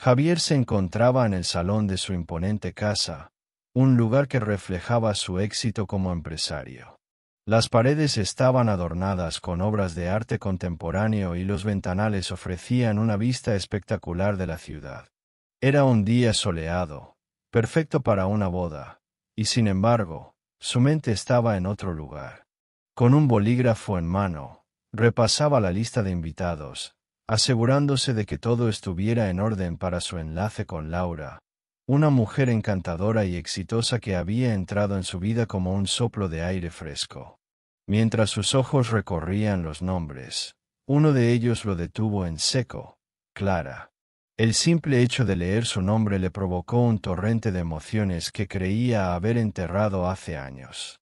Javier se encontraba en el salón de su imponente casa, un lugar que reflejaba su éxito como empresario. Las paredes estaban adornadas con obras de arte contemporáneo y los ventanales ofrecían una vista espectacular de la ciudad. Era un día soleado, perfecto para una boda, y sin embargo, su mente estaba en otro lugar. Con un bolígrafo en mano, repasaba la lista de invitados, asegurándose de que todo estuviera en orden para su enlace con Laura, una mujer encantadora y exitosa que había entrado en su vida como un soplo de aire fresco. Mientras sus ojos recorrían los nombres, uno de ellos lo detuvo en seco: Clara. El simple hecho de leer su nombre le provocó un torrente de emociones que creía haber enterrado hace años.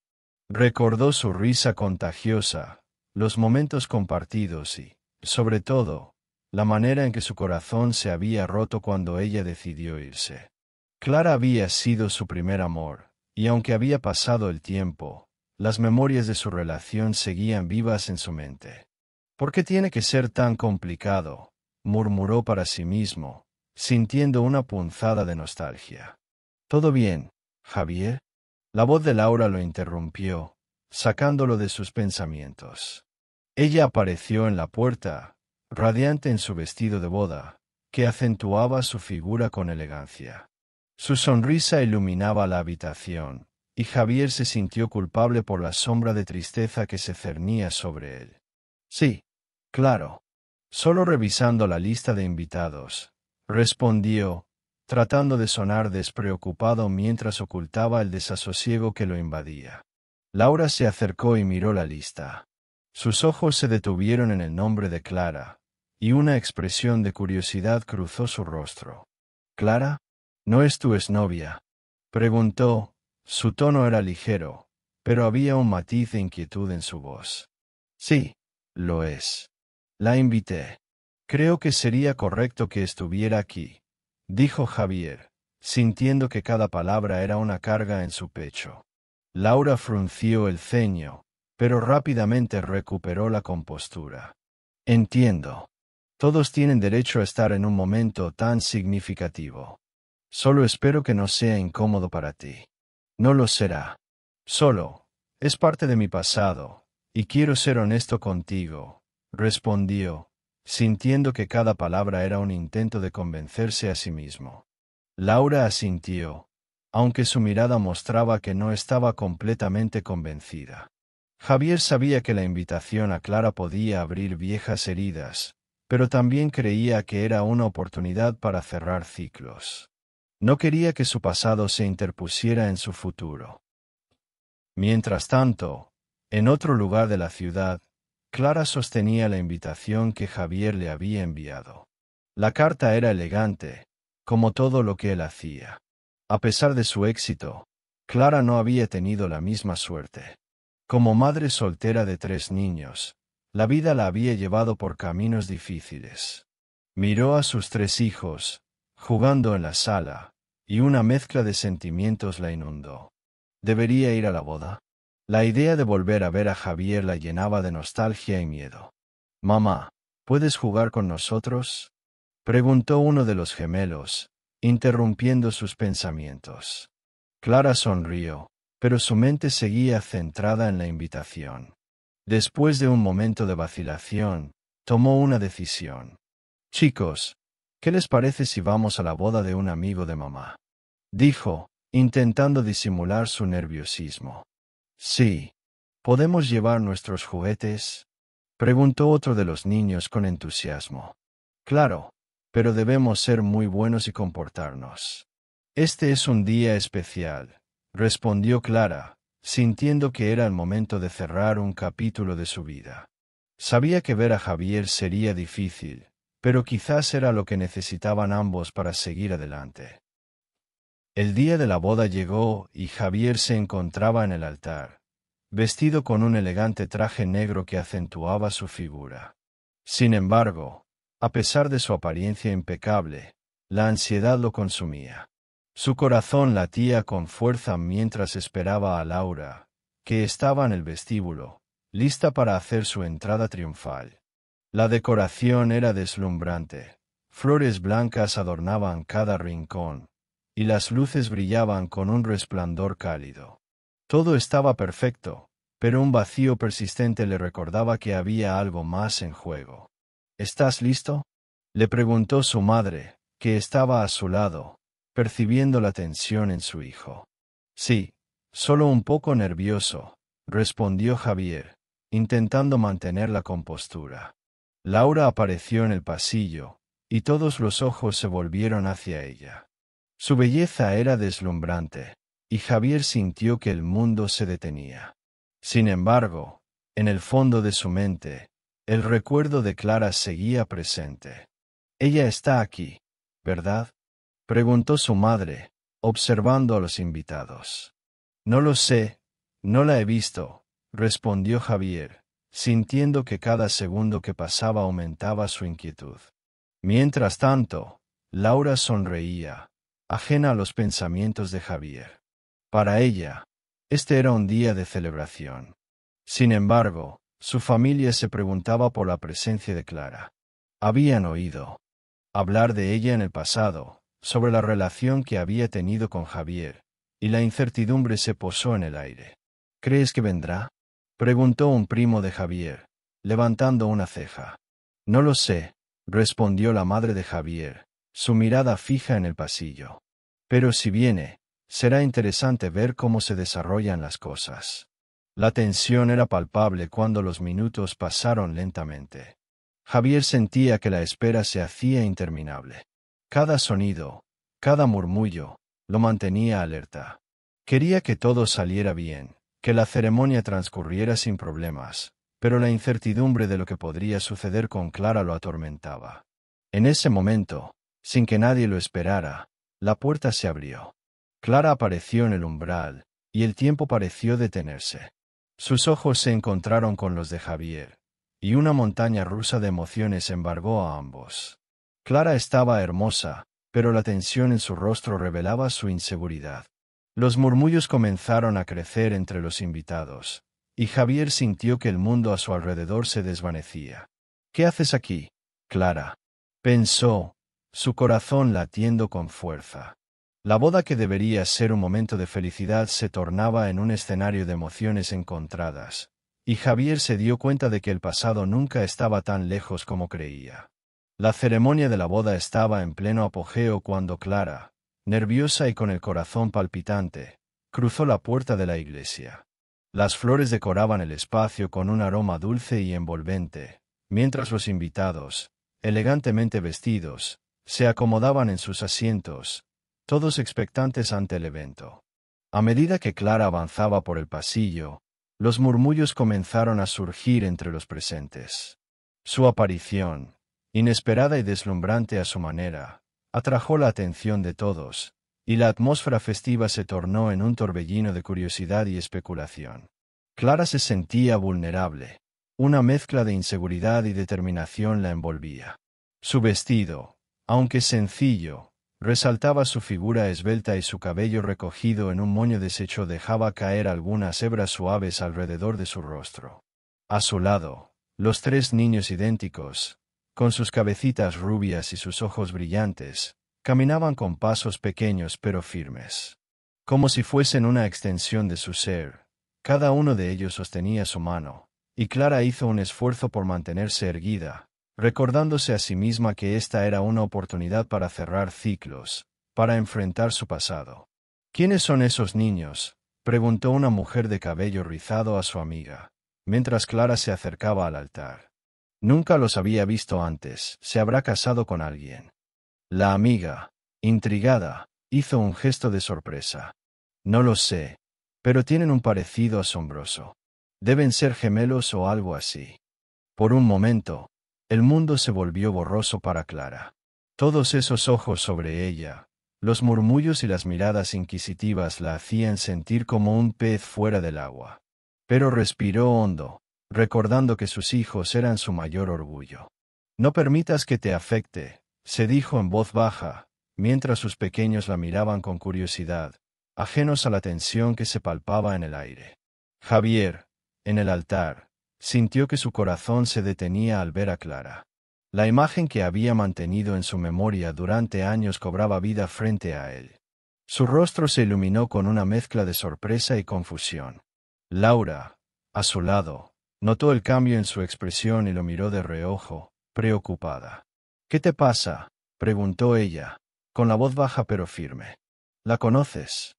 Recordó su risa contagiosa, los momentos compartidos y, sobre todo, la manera en que su corazón se había roto cuando ella decidió irse. Clara había sido su primer amor, y aunque había pasado el tiempo, las memorias de su relación seguían vivas en su mente. ¿Por qué tiene que ser tan complicado?, murmuró para sí mismo, sintiendo una punzada de nostalgia. ¿Todo bien, Javier? La voz de Laura lo interrumpió, sacándolo de sus pensamientos. Ella apareció en la puerta, radiante en su vestido de boda, que acentuaba su figura con elegancia. Su sonrisa iluminaba la habitación, y Javier se sintió culpable por la sombra de tristeza que se cernía sobre él. Sí, claro. Solo revisando la lista de invitados, respondió, tratando de sonar despreocupado mientras ocultaba el desasosiego que lo invadía. Laura se acercó y miró la lista. Sus ojos se detuvieron en el nombre de Clara, y una expresión de curiosidad cruzó su rostro. ¿Clara? ¿No es tu exnovia?, preguntó. Su tono era ligero, pero había un matiz de inquietud en su voz. Sí, lo es. La invité. Creo que sería correcto que estuviera aquí, dijo Javier, sintiendo que cada palabra era una carga en su pecho. Laura frunció el ceño, pero rápidamente recuperó la compostura. Entiendo. Todos tienen derecho a estar en un momento tan significativo. Solo espero que no sea incómodo para ti. No lo será. Solo, es parte de mi pasado, y quiero ser honesto contigo, respondió, sintiendo que cada palabra era un intento de convencerse a sí mismo. Laura asintió, aunque su mirada mostraba que no estaba completamente convencida. Javier sabía que la invitación a Clara podía abrir viejas heridas, pero también creía que era una oportunidad para cerrar ciclos. No quería que su pasado se interpusiera en su futuro. Mientras tanto, en otro lugar de la ciudad, Clara sostenía la invitación que Javier le había enviado. La carta era elegante, como todo lo que él hacía. A pesar de su éxito, Clara no había tenido la misma suerte. Como madre soltera de 3 niños, la vida la había llevado por caminos difíciles. Miró a sus 3 hijos, jugando en la sala, y una mezcla de sentimientos la inundó. ¿Debería ir a la boda? La idea de volver a ver a Javier la llenaba de nostalgia y miedo. «Mamá, ¿puedes jugar con nosotros?», preguntó uno de los gemelos, interrumpiendo sus pensamientos. Clara sonrió, pero su mente seguía centrada en la invitación. Después de un momento de vacilación, tomó una decisión. «Chicos, ¿qué les parece si vamos a la boda de un amigo de mamá?», dijo, intentando disimular su nerviosismo. «Sí. ¿Podemos llevar nuestros juguetes?», preguntó otro de los niños con entusiasmo. «Claro, pero debemos ser muy buenos y comportarnos. Este es un día especial», respondió Clara, sintiendo que era el momento de cerrar un capítulo de su vida. Sabía que ver a Javier sería difícil, pero quizás era lo que necesitaban ambos para seguir adelante. El día de la boda llegó y Javier se encontraba en el altar, vestido con un elegante traje negro que acentuaba su figura. Sin embargo, a pesar de su apariencia impecable, la ansiedad lo consumía. Su corazón latía con fuerza mientras esperaba a Laura, que estaba en el vestíbulo, lista para hacer su entrada triunfal. La decoración era deslumbrante. Flores blancas adornaban cada rincón, y las luces brillaban con un resplandor cálido. Todo estaba perfecto, pero un vacío persistente le recordaba que había algo más en juego. ¿Estás listo?, le preguntó su madre, que estaba a su lado, percibiendo la tensión en su hijo. Sí, solo un poco nervioso, respondió Javier, intentando mantener la compostura. Laura apareció en el pasillo, y todos los ojos se volvieron hacia ella. Su belleza era deslumbrante, y Javier sintió que el mundo se detenía. Sin embargo, en el fondo de su mente, el recuerdo de Clara seguía presente. «Ella está aquí, ¿verdad?», preguntó su madre, observando a los invitados. «No lo sé, no la he visto», respondió Javier, sintiendo que cada segundo que pasaba aumentaba su inquietud. Mientras tanto, Laura sonreía, ajena a los pensamientos de Javier. Para ella, este era un día de celebración. Sin embargo, su familia se preguntaba por la presencia de Clara. Habían oído hablar de ella en el pasado, sobre la relación que había tenido con Javier, y la incertidumbre se posó en el aire. «¿Crees que vendrá?», preguntó un primo de Javier, levantando una ceja. «No lo sé», respondió la madre de Javier, su mirada fija en el pasillo. «Pero si viene, será interesante ver cómo se desarrollan las cosas». La tensión era palpable cuando los minutos pasaron lentamente. Javier sentía que la espera se hacía interminable. Cada sonido, cada murmullo, lo mantenía alerta. Quería que todo saliera bien, que la ceremonia transcurriera sin problemas, pero la incertidumbre de lo que podría suceder con Clara lo atormentaba. En ese momento, sin que nadie lo esperara, la puerta se abrió. Clara apareció en el umbral, y el tiempo pareció detenerse. Sus ojos se encontraron con los de Javier, y una montaña rusa de emociones embargó a ambos. Clara estaba hermosa, pero la tensión en su rostro revelaba su inseguridad. Los murmullos comenzaron a crecer entre los invitados, y Javier sintió que el mundo a su alrededor se desvanecía. «¿Qué haces aquí, Clara?», pensó, su corazón latiendo con fuerza. La boda, que debería ser un momento de felicidad, se tornaba en un escenario de emociones encontradas, y Javier se dio cuenta de que el pasado nunca estaba tan lejos como creía. La ceremonia de la boda estaba en pleno apogeo cuando Clara, nerviosa y con el corazón palpitante, cruzó la puerta de la iglesia. Las flores decoraban el espacio con un aroma dulce y envolvente, mientras los invitados, elegantemente vestidos, se acomodaban en sus asientos, todos expectantes ante el evento. A medida que Clara avanzaba por el pasillo, los murmullos comenzaron a surgir entre los presentes. Su aparición, inesperada y deslumbrante a su manera, atrajo la atención de todos, y la atmósfera festiva se tornó en un torbellino de curiosidad y especulación. Clara se sentía vulnerable. Una mezcla de inseguridad y determinación la envolvía. Su vestido, aunque sencillo, resaltaba su figura esbelta, y su cabello recogido en un moño deshecho dejaba caer algunas hebras suaves alrededor de su rostro. A su lado, los tres niños idénticos, con sus cabecitas rubias y sus ojos brillantes, caminaban con pasos pequeños pero firmes. Como si fuesen una extensión de su ser, cada uno de ellos sostenía su mano, y Clara hizo un esfuerzo por mantenerse erguida, recordándose a sí misma que esta era una oportunidad para cerrar ciclos, para enfrentar su pasado. «¿Quiénes son esos niños?», preguntó una mujer de cabello rizado a su amiga, mientras Clara se acercaba al altar. «Nunca los había visto antes. ¿Se habrá casado con alguien?». La amiga, intrigada, hizo un gesto de sorpresa. «No lo sé, pero tienen un parecido asombroso. Deben ser gemelos o algo así». Por un momento, el mundo se volvió borroso para Clara. Todos esos ojos sobre ella, los murmullos y las miradas inquisitivas la hacían sentir como un pez fuera del agua. Pero respiró hondo, recordando que sus hijos eran su mayor orgullo. «No permitas que te afecte», se dijo en voz baja, mientras sus pequeños la miraban con curiosidad, ajenos a la tensión que se palpaba en el aire. Javier, en el altar, sintió que su corazón se detenía al ver a Clara. La imagen que había mantenido en su memoria durante años cobraba vida frente a él. Su rostro se iluminó con una mezcla de sorpresa y confusión. Laura, a su lado, notó el cambio en su expresión y lo miró de reojo, preocupada. «¿Qué te pasa?», preguntó ella, con la voz baja pero firme. «¿La conoces?».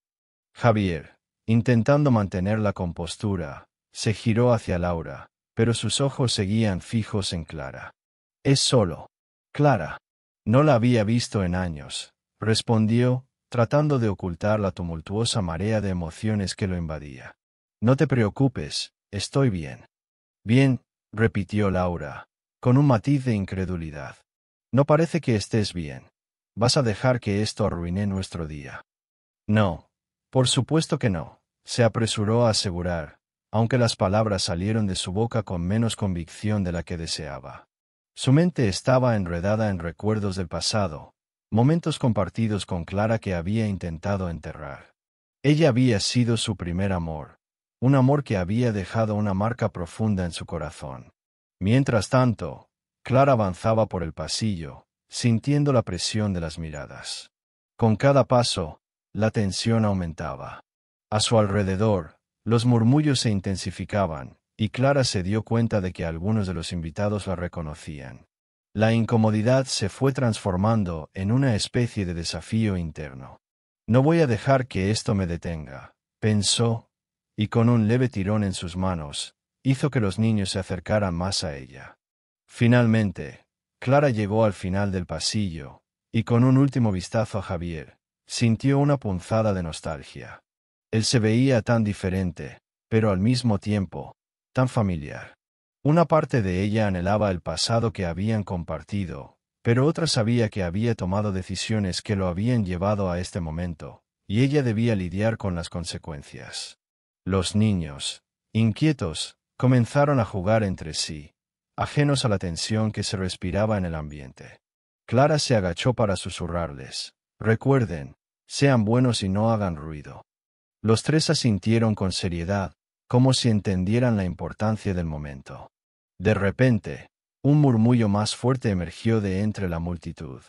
Javier, intentando mantener la compostura, se giró hacia Laura, pero sus ojos seguían fijos en Clara. «Es solo Clara». «No la había visto en años», respondió, tratando de ocultar la tumultuosa marea de emociones que lo invadía. «No te preocupes, estoy bien». «Bien», repitió Laura, con un matiz de incredulidad. «No parece que estés bien. ¿Vas a dejar que esto arruine nuestro día?». «No, por supuesto que no», se apresuró a asegurar, aunque las palabras salieron de su boca con menos convicción de la que deseaba. Su mente estaba enredada en recuerdos del pasado, momentos compartidos con Clara que había intentado enterrar. Ella había sido su primer amor, un amor que había dejado una marca profunda en su corazón. Mientras tanto, Clara avanzaba por el pasillo, sintiendo la presión de las miradas. Con cada paso, la tensión aumentaba. A su alrededor, los murmullos se intensificaban, y Clara se dio cuenta de que algunos de los invitados la reconocían. La incomodidad se fue transformando en una especie de desafío interno. «No voy a dejar que esto me detenga», pensó, y con un leve tirón en sus manos, hizo que los niños se acercaran más a ella. Finalmente, Clara llegó al final del pasillo, y con un último vistazo a Javier, sintió una punzada de nostalgia. Él se veía tan diferente, pero al mismo tiempo, tan familiar. Una parte de ella anhelaba el pasado que habían compartido, pero otra sabía que había tomado decisiones que lo habían llevado a este momento, y ella debía lidiar con las consecuencias. Los niños, inquietos, comenzaron a jugar entre sí, ajenos a la tensión que se respiraba en el ambiente. Clara se agachó para susurrarles: «Recuerden, sean buenos y no hagan ruido». Los tres asintieron con seriedad, como si entendieran la importancia del momento. De repente, un murmullo más fuerte emergió de entre la multitud.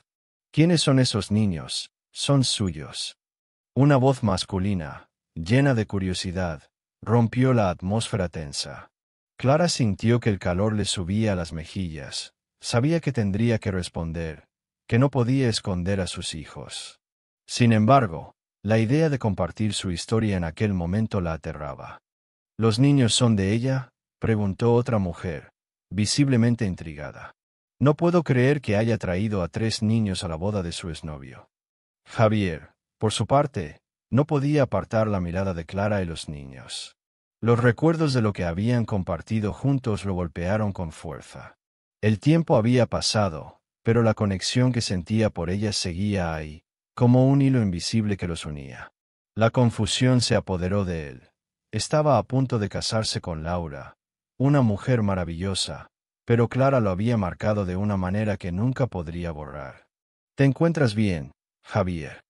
«¿Quiénes son esos niños? Son suyos». Una voz masculina, llena de curiosidad, rompió la atmósfera tensa. Clara sintió que el calor le subía a las mejillas. Sabía que tendría que responder, que no podía esconder a sus hijos. Sin embargo, la idea de compartir su historia en aquel momento la aterraba. «¿Los niños son de ella?», preguntó otra mujer, visiblemente intrigada. «No puedo creer que haya traído a 3 niños a la boda de su exnovio». Javier, por su parte, no podía apartar la mirada de Clara y los niños. Los recuerdos de lo que habían compartido juntos lo golpearon con fuerza. El tiempo había pasado, pero la conexión que sentía por ella seguía ahí, como un hilo invisible que los unía. La confusión se apoderó de él. Estaba a punto de casarse con Laura, una mujer maravillosa, pero Clara lo había marcado de una manera que nunca podría borrar. «¿Te encuentras bien, Javier?»,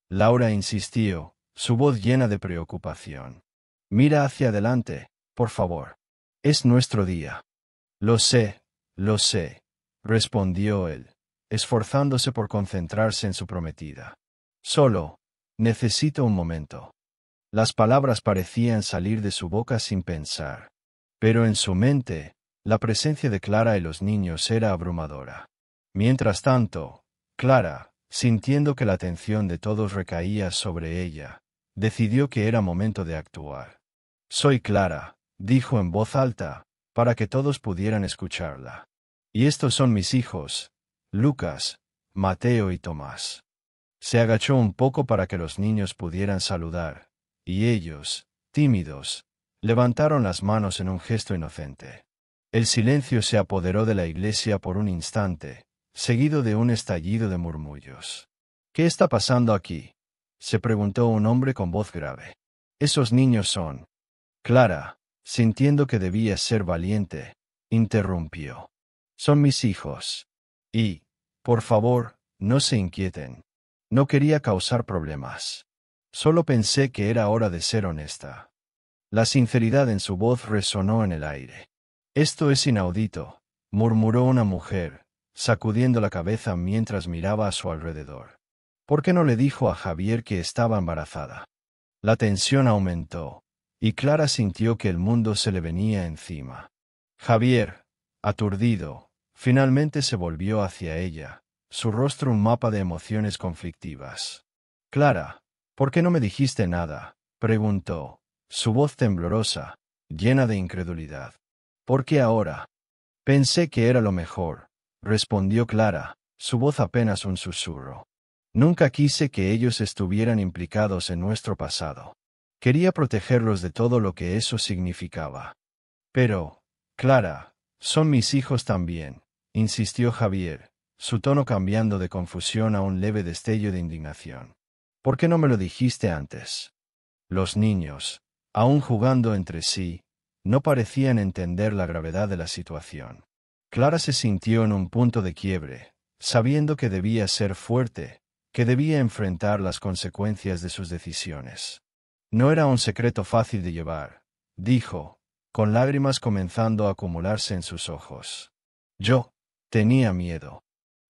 Laura insistió, su voz llena de preocupación. «Mira hacia adelante, por favor. Es nuestro día». Lo sé», respondió él, esforzándose por concentrarse en su prometida. «Solo, necesito un momento». Las palabras parecían salir de su boca sin pensar. Pero en su mente, la presencia de Clara y los niños era abrumadora. Mientras tanto, Clara, sintiendo que la atención de todos recaía sobre ella, decidió que era momento de actuar. «Soy Clara», dijo en voz alta, para que todos pudieran escucharla. «Y estos son mis hijos, Lucas, Mateo y Tomás». Se agachó un poco para que los niños pudieran saludar, y ellos, tímidos, levantaron las manos en un gesto inocente. El silencio se apoderó de la iglesia por un instante, seguido de un estallido de murmullos. «¿Qué está pasando aquí?», se preguntó un hombre con voz grave. «Esos niños son». Clara, sintiendo que debía ser valiente, interrumpió. «Son mis hijos. Y, por favor, no se inquieten. No quería causar problemas. Solo pensé que era hora de ser honesta». La sinceridad en su voz resonó en el aire. «Esto es inaudito», murmuró una mujer, sacudiendo la cabeza mientras miraba a su alrededor. ¿Por qué no le dijo a Javier que estaba embarazada? La tensión aumentó, y Clara sintió que el mundo se le venía encima. Javier, aturdido, finalmente se volvió hacia ella, su rostro un mapa de emociones conflictivas. Clara, ¿por qué no me dijiste nada?, preguntó, su voz temblorosa, llena de incredulidad. ¿Por qué ahora? Pensé que era lo mejor, respondió Clara, su voz apenas un susurro. Nunca quise que ellos estuvieran implicados en nuestro pasado. Quería protegerlos de todo lo que eso significaba. Pero, Clara, son mis hijos también, insistió Javier, su tono cambiando de confusión a un leve destello de indignación. ¿Por qué no me lo dijiste antes? Los niños, aún jugando entre sí, no parecían entender la gravedad de la situación. Clara se sintió en un punto de quiebre, sabiendo que debía ser fuerte, que debía enfrentar las consecuencias de sus decisiones. No era un secreto fácil de llevar, dijo, con lágrimas comenzando a acumularse en sus ojos. Yo tenía miedo.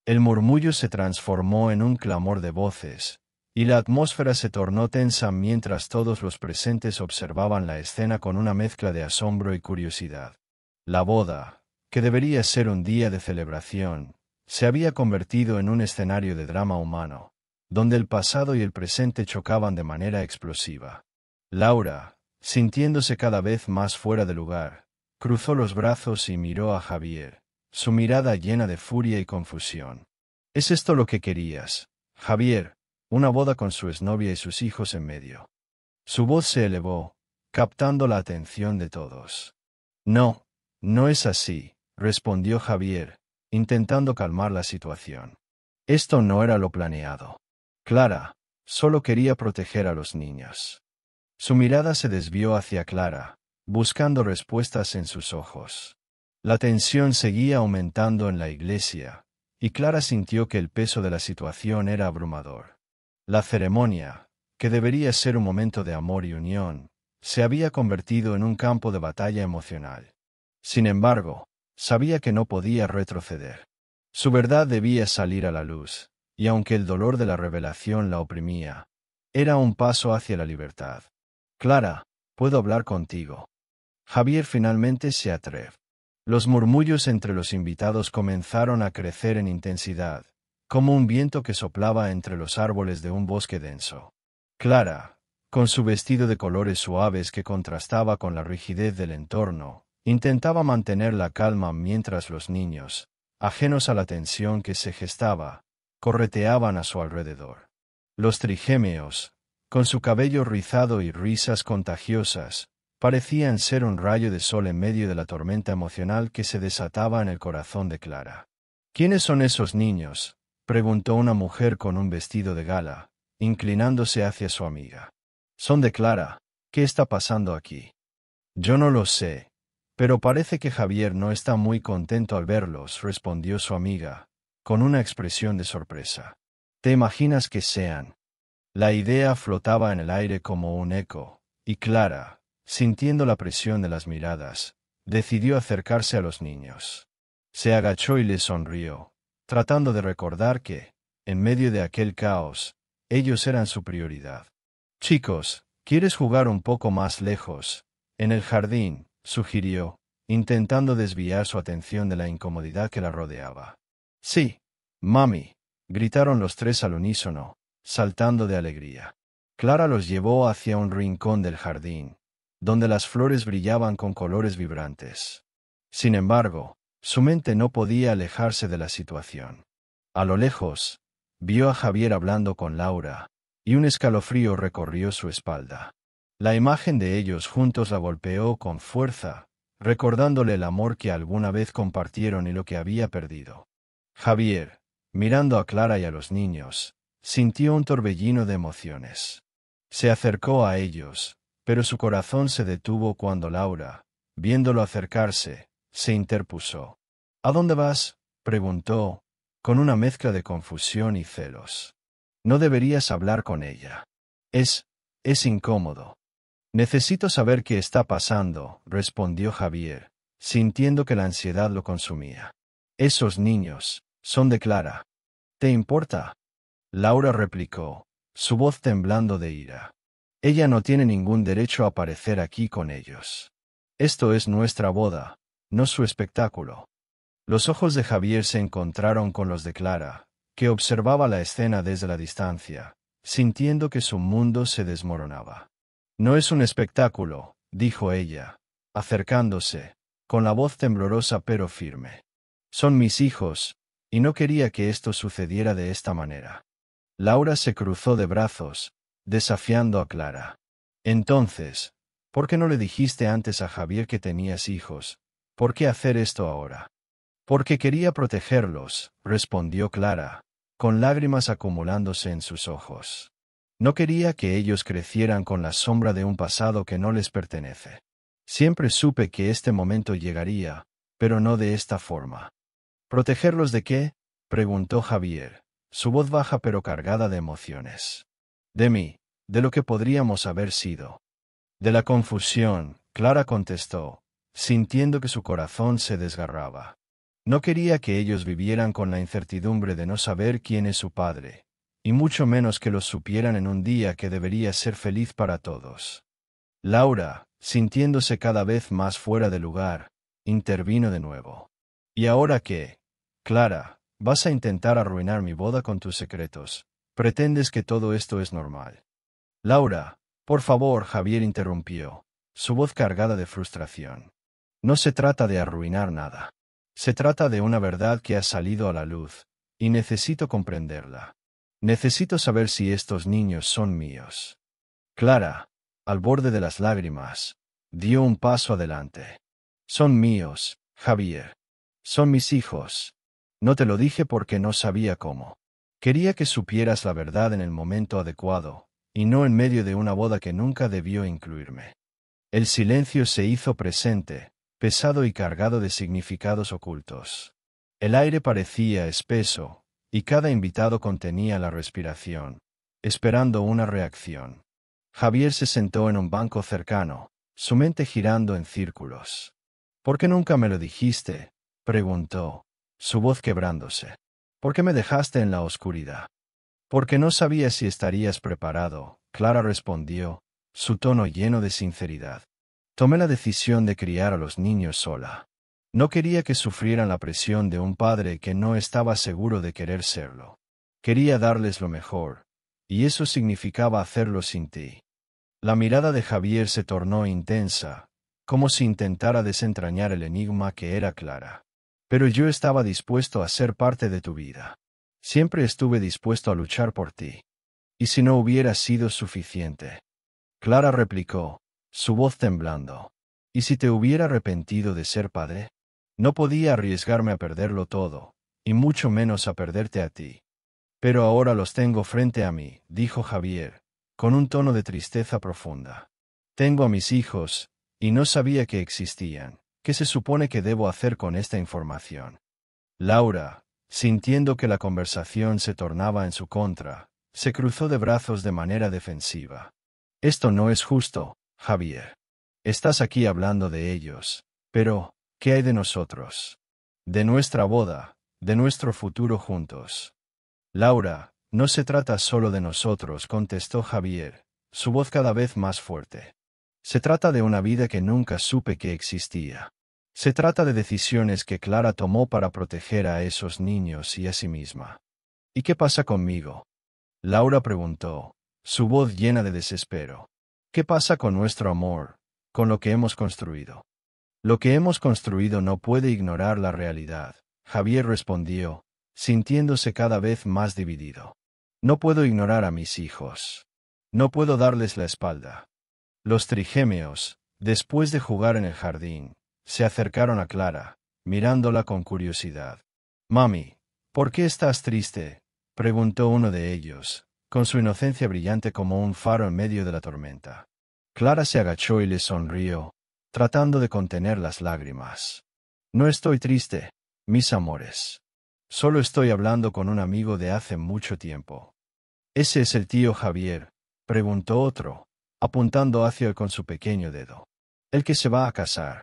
El murmullo se transformó en un clamor de voces, y la atmósfera se tornó tensa mientras todos los presentes observaban la escena con una mezcla de asombro y curiosidad. La boda, que debería ser un día de celebración, se había convertido en un escenario de drama humano, donde el pasado y el presente chocaban de manera explosiva. Laura, sintiéndose cada vez más fuera de lugar, cruzó los brazos y miró a Javier, su mirada llena de furia y confusión. ¿Es esto lo que querías, Javier? Una boda con su exnovia y sus hijos en medio. Su voz se elevó, captando la atención de todos. No, no es así, respondió Javier, intentando calmar la situación. Esto no era lo planeado. Clara, solo quería proteger a los niños. Su mirada se desvió hacia Clara, buscando respuestas en sus ojos. La tensión seguía aumentando en la iglesia, y Clara sintió que el peso de la situación era abrumador. La ceremonia, que debería ser un momento de amor y unión, se había convertido en un campo de batalla emocional. Sin embargo, sabía que no podía retroceder. Su verdad debía salir a la luz, y aunque el dolor de la revelación la oprimía, era un paso hacia la libertad. Clara, ¿puedo hablar contigo? Javier finalmente se atreve. Los murmullos entre los invitados comenzaron a crecer en intensidad, como un viento que soplaba entre los árboles de un bosque denso. Clara, con su vestido de colores suaves que contrastaba con la rigidez del entorno, intentaba mantener la calma mientras los niños, ajenos a la tensión que se gestaba, correteaban a su alrededor. Los trigémeos, con su cabello rizado y risas contagiosas, parecían ser un rayo de sol en medio de la tormenta emocional que se desataba en el corazón de Clara. ¿Quiénes son esos niños?, preguntó una mujer con un vestido de gala, inclinándose hacia su amiga. Son de Clara. ¿Qué está pasando aquí? Yo no lo sé, pero parece que Javier no está muy contento al verlos, respondió su amiga, con una expresión de sorpresa. ¿Te imaginas que sean? La idea flotaba en el aire como un eco, y Clara, sintiendo la presión de las miradas, decidió acercarse a los niños. Se agachó y les sonrió, tratando de recordar que, en medio de aquel caos, ellos eran su prioridad. Chicos, ¿quieres jugar un poco más lejos? En el jardín, sugirió, intentando desviar su atención de la incomodidad que la rodeaba. Sí, mami, gritaron los tres al unísono, saltando de alegría. Clara los llevó hacia un rincón del jardín, donde las flores brillaban con colores vibrantes. Sin embargo, su mente no podía alejarse de la situación. A lo lejos, vio a Javier hablando con Laura, y un escalofrío recorrió su espalda. La imagen de ellos juntos la golpeó con fuerza, recordándole el amor que alguna vez compartieron y lo que había perdido. Javier, mirando a Clara y a los niños, sintió un torbellino de emociones. Se acercó a ellos, pero su corazón se detuvo cuando Laura, viéndolo acercarse, se interpuso. ¿A dónde vas?, preguntó, con una mezcla de confusión y celos. No deberías hablar con ella. Es incómodo. Necesito saber qué está pasando, respondió Javier, sintiendo que la ansiedad lo consumía. Esos niños, Son de Clara. ¿Te importa? Laura replicó, su voz temblando de ira. Ella no tiene ningún derecho a aparecer aquí con ellos. Esto es nuestra boda, no su espectáculo. Los ojos de Javier se encontraron con los de Clara, que observaba la escena desde la distancia, sintiendo que su mundo se desmoronaba. No es un espectáculo, dijo ella, acercándose, con la voz temblorosa pero firme. Son mis hijos, y no quería que esto sucediera de esta manera. Laura se cruzó de brazos, desafiando a Clara. Entonces, ¿por qué no le dijiste antes a Javier que tenías hijos? ¿Por qué hacer esto ahora? Porque quería protegerlos, respondió Clara, con lágrimas acumulándose en sus ojos. No quería que ellos crecieran con la sombra de un pasado que no les pertenece. Siempre supe que este momento llegaría, pero no de esta forma. ¿Protegerlos de qué? Preguntó Javier, su voz baja pero cargada de emociones. De mí, de lo que podríamos haber sido. De la confusión, Clara contestó, sintiendo que su corazón se desgarraba. No quería que ellos vivieran con la incertidumbre de no saber quién es su padre, y mucho menos que los supieran en un día que debería ser feliz para todos. Laura, sintiéndose cada vez más fuera de lugar, intervino de nuevo. ¿Y ahora qué? Clara, vas a intentar arruinar mi boda con tus secretos. ¿Pretendes que todo esto es normal? Laura, por favor, Javier interrumpió, su voz cargada de frustración. No se trata de arruinar nada. Se trata de una verdad que ha salido a la luz, y necesito comprenderla. Necesito saber si estos niños son míos. Clara, al borde de las lágrimas, dio un paso adelante. Son míos, Javier. Son mis hijos. No te lo dije porque no sabía cómo. Quería que supieras la verdad en el momento adecuado, y no en medio de una boda que nunca debió incluirme. El silencio se hizo presente, pesado y cargado de significados ocultos. El aire parecía espeso, y cada invitado contenía la respiración, esperando una reacción. Javier se sentó en un banco cercano, su mente girando en círculos. ¿Por qué nunca me lo dijiste?, preguntó, su voz quebrándose. ¿Por qué me dejaste en la oscuridad? Porque no sabía si estarías preparado, Clara respondió, su tono lleno de sinceridad. Tomé la decisión de criar a los niños sola. No quería que sufrieran la presión de un padre que no estaba seguro de querer serlo. Quería darles lo mejor, y eso significaba hacerlo sin ti. La mirada de Javier se tornó intensa, como si intentara desentrañar el enigma que era Clara. Pero yo estaba dispuesto a ser parte de tu vida. Siempre estuve dispuesto a luchar por ti. ¿Y si no hubiera sido suficiente? Clara replicó, su voz temblando. ¿Y si te hubiera arrepentido de ser padre? No podía arriesgarme a perderlo todo, y mucho menos a perderte a ti. Pero ahora los tengo frente a mí, dijo Javier, con un tono de tristeza profunda. Tengo a mis hijos, y no sabía que existían. ¿Qué se supone que debo hacer con esta información? Laura, sintiendo que la conversación se tornaba en su contra, se cruzó de brazos de manera defensiva. Esto no es justo, Javier. Estás aquí hablando de ellos, pero, ¿qué hay de nosotros? De nuestra boda, de nuestro futuro juntos. Laura, no se trata solo de nosotros, contestó Javier, su voz cada vez más fuerte. Se trata de una vida que nunca supe que existía. Se trata de decisiones que Clara tomó para proteger a esos niños y a sí misma. ¿Y qué pasa conmigo? Laura preguntó, su voz llena de desespero. ¿Qué pasa con nuestro amor, con lo que hemos construido? Lo que hemos construido no puede ignorar la realidad, Javier respondió, sintiéndose cada vez más dividido. No puedo ignorar a mis hijos. No puedo darles la espalda. Los trigémeos, después de jugar en el jardín, se acercaron a Clara, mirándola con curiosidad. Mami, ¿por qué estás triste?, preguntó uno de ellos, con su inocencia brillante como un faro en medio de la tormenta. Clara se agachó y le sonrió, tratando de contener las lágrimas. No estoy triste, mis amores. Solo estoy hablando con un amigo de hace mucho tiempo. ¿Ese es el tío Javier?, preguntó otro, apuntando hacia él con su pequeño dedo. El que se va a casar.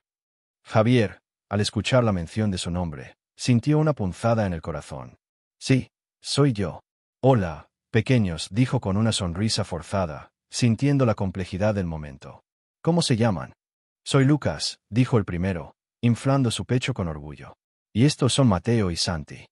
Javier, al escuchar la mención de su nombre, Sintió una punzada en el corazón. Sí, soy yo. Hola, pequeños, dijo con una sonrisa forzada, sintiendo la complejidad del momento. ¿Cómo se llaman? Soy Lucas, dijo el primero, inflando su pecho con orgullo. Y estos son Mateo y Santi.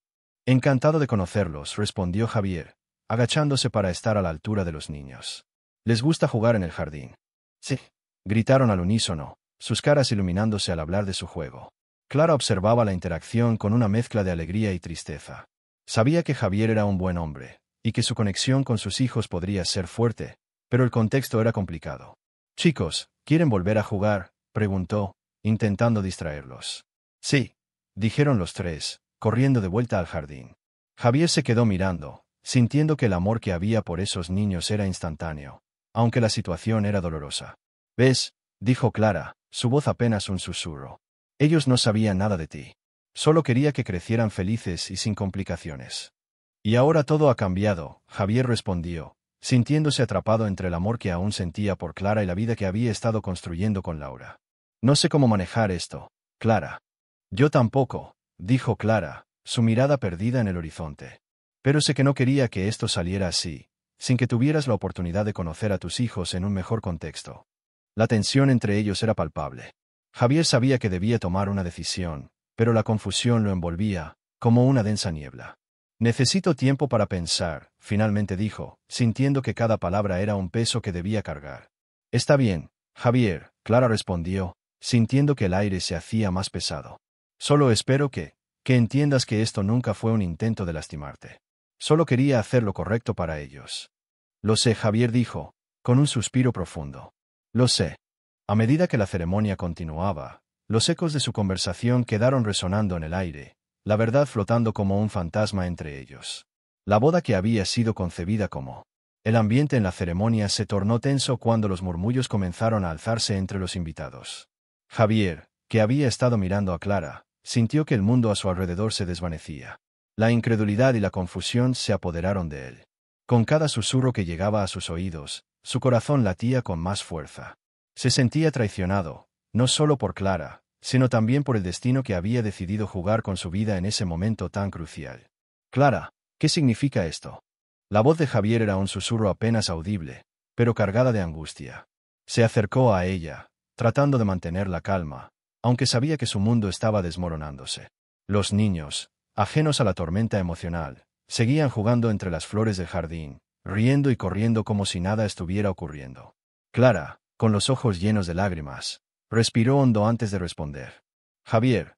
Encantado de conocerlos, respondió Javier, agachándose para estar a la altura de los niños. ¿Les gusta jugar en el jardín? Sí, gritaron al unísono, sus caras iluminándose al hablar de su juego. Clara observaba la interacción con una mezcla de alegría y tristeza. Sabía que Javier era un buen hombre, y que su conexión con sus hijos podría ser fuerte, pero el contexto era complicado. Chicos, ¿quieren volver a jugar?, preguntó, intentando distraerlos. Sí, dijeron los tres, corriendo de vuelta al jardín. Javier se quedó mirando, sintiendo que el amor que había por esos niños era instantáneo, aunque la situación era dolorosa. ¿Ves?, dijo Clara, su voz apenas un susurro. Ellos no sabían nada de ti. Solo quería que crecieran felices y sin complicaciones. Y ahora todo ha cambiado, Javier respondió, sintiéndose atrapado entre el amor que aún sentía por Clara y la vida que había estado construyendo con Laura. No sé cómo manejar esto, Clara. Yo tampoco, dijo Clara, su mirada perdida en el horizonte. Pero sé que no quería que esto saliera así, sin que tuvieras la oportunidad de conocer a tus hijos en un mejor contexto. La tensión entre ellos era palpable. Javier sabía que debía tomar una decisión, pero la confusión lo envolvía, como una densa niebla. Necesito tiempo para pensar, finalmente dijo, sintiendo que cada palabra era un peso que debía cargar. Está bien, Javier, Clara respondió, sintiendo que el aire se hacía más pesado. Solo espero que entiendas que esto nunca fue un intento de lastimarte. Solo quería hacer lo correcto para ellos. Lo sé, Javier dijo, con un suspiro profundo. Lo sé. A medida que la ceremonia continuaba, los ecos de su conversación quedaron resonando en el aire, la verdad flotando como un fantasma entre ellos. La boda que había sido concebida como. El ambiente en la ceremonia se tornó tenso cuando los murmullos comenzaron a alzarse entre los invitados. Javier, que había estado mirando a Clara, sintió que el mundo a su alrededor se desvanecía. La incredulidad y la confusión se apoderaron de él. Con cada susurro que llegaba a sus oídos, su corazón latía con más fuerza. Se sentía traicionado, no solo por Clara, sino también por el destino que había decidido jugar con su vida en ese momento tan crucial. Clara, ¿qué significa esto? La voz de Javier era un susurro apenas audible, pero cargada de angustia. Se acercó a ella, tratando de mantener la calma, aunque sabía que su mundo estaba desmoronándose. Los niños, ajenos a la tormenta emocional, seguían jugando entre las flores del jardín, riendo y corriendo como si nada estuviera ocurriendo. Clara, con los ojos llenos de lágrimas, respiró hondo antes de responder. Javier,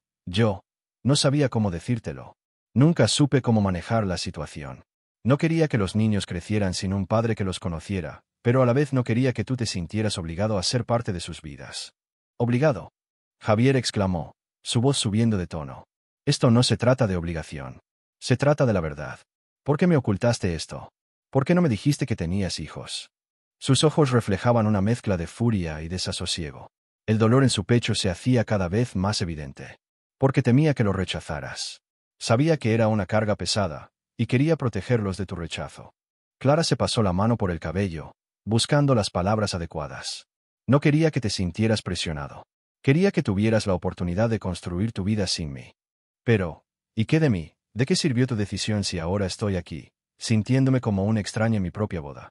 no sabía cómo decírtelo. Nunca supe cómo manejar la situación. No quería que los niños crecieran sin un padre que los conociera, pero a la vez no quería que tú te sintieras obligado a ser parte de sus vidas. ¿Obligado? Javier exclamó, su voz subiendo de tono. Esto no se trata de obligación. Se trata de la verdad. ¿Por qué me ocultaste esto? ¿Por qué no me dijiste que tenías hijos? Sus ojos reflejaban una mezcla de furia y desasosiego. El dolor en su pecho se hacía cada vez más evidente. Porque temía que lo rechazaras. Sabía que era una carga pesada, y quería protegerlos de tu rechazo. Clara se pasó la mano por el cabello, buscando las palabras adecuadas. No quería que te sintieras presionado. Quería que tuvieras la oportunidad de construir tu vida sin mí. Pero, ¿y qué de mí? ¿De qué sirvió tu decisión si ahora estoy aquí, sintiéndome como un extraño en mi propia boda?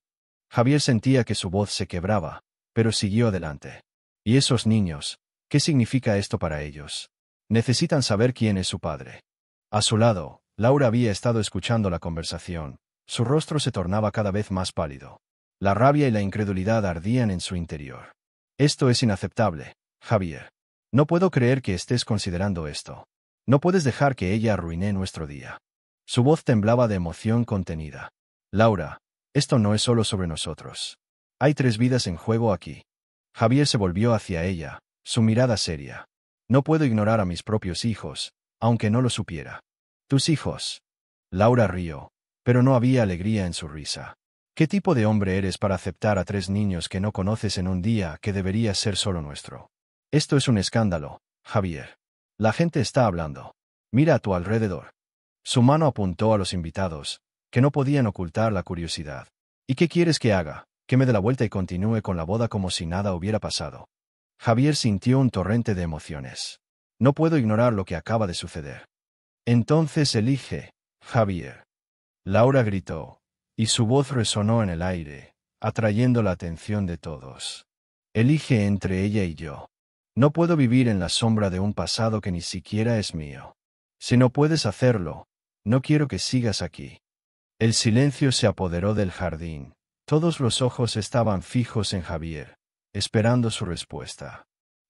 Javier sentía que su voz se quebraba, pero siguió adelante. ¿Y esos niños? ¿Qué significa esto para ellos? Necesitan saber quién es su padre. A su lado, Laura había estado escuchando la conversación. Su rostro se tornaba cada vez más pálido. La rabia y la incredulidad ardían en su interior. Esto es inaceptable, Javier. No puedo creer que estés considerando esto. No puedes dejar que ella arruine nuestro día. Su voz temblaba de emoción contenida. Laura, esto no es solo sobre nosotros. Hay 3 vidas en juego aquí. Javier se volvió hacia ella, su mirada seria. No puedo ignorar a mis propios hijos, aunque no lo supiera. ¿Tus hijos? Laura rió, pero no había alegría en su risa. ¿Qué tipo de hombre eres para aceptar a 3 niños que no conoces en un día que debería ser solo nuestro? Esto es un escándalo, Javier. La gente está hablando. Mira a tu alrededor. Su mano apuntó a los invitados, que no podían ocultar la curiosidad. ¿Y qué quieres que haga? Que me dé la vuelta y continúe con la boda como si nada hubiera pasado. Javier sintió un torrente de emociones. No puedo ignorar lo que acaba de suceder. Entonces elige, Javier. Laura gritó, y su voz resonó en el aire, atrayendo la atención de todos. Elige entre ella y yo. No puedo vivir en la sombra de un pasado que ni siquiera es mío. Si no puedes hacerlo, no quiero que sigas aquí. El silencio se apoderó del jardín. Todos los ojos estaban fijos en Javier, esperando su respuesta.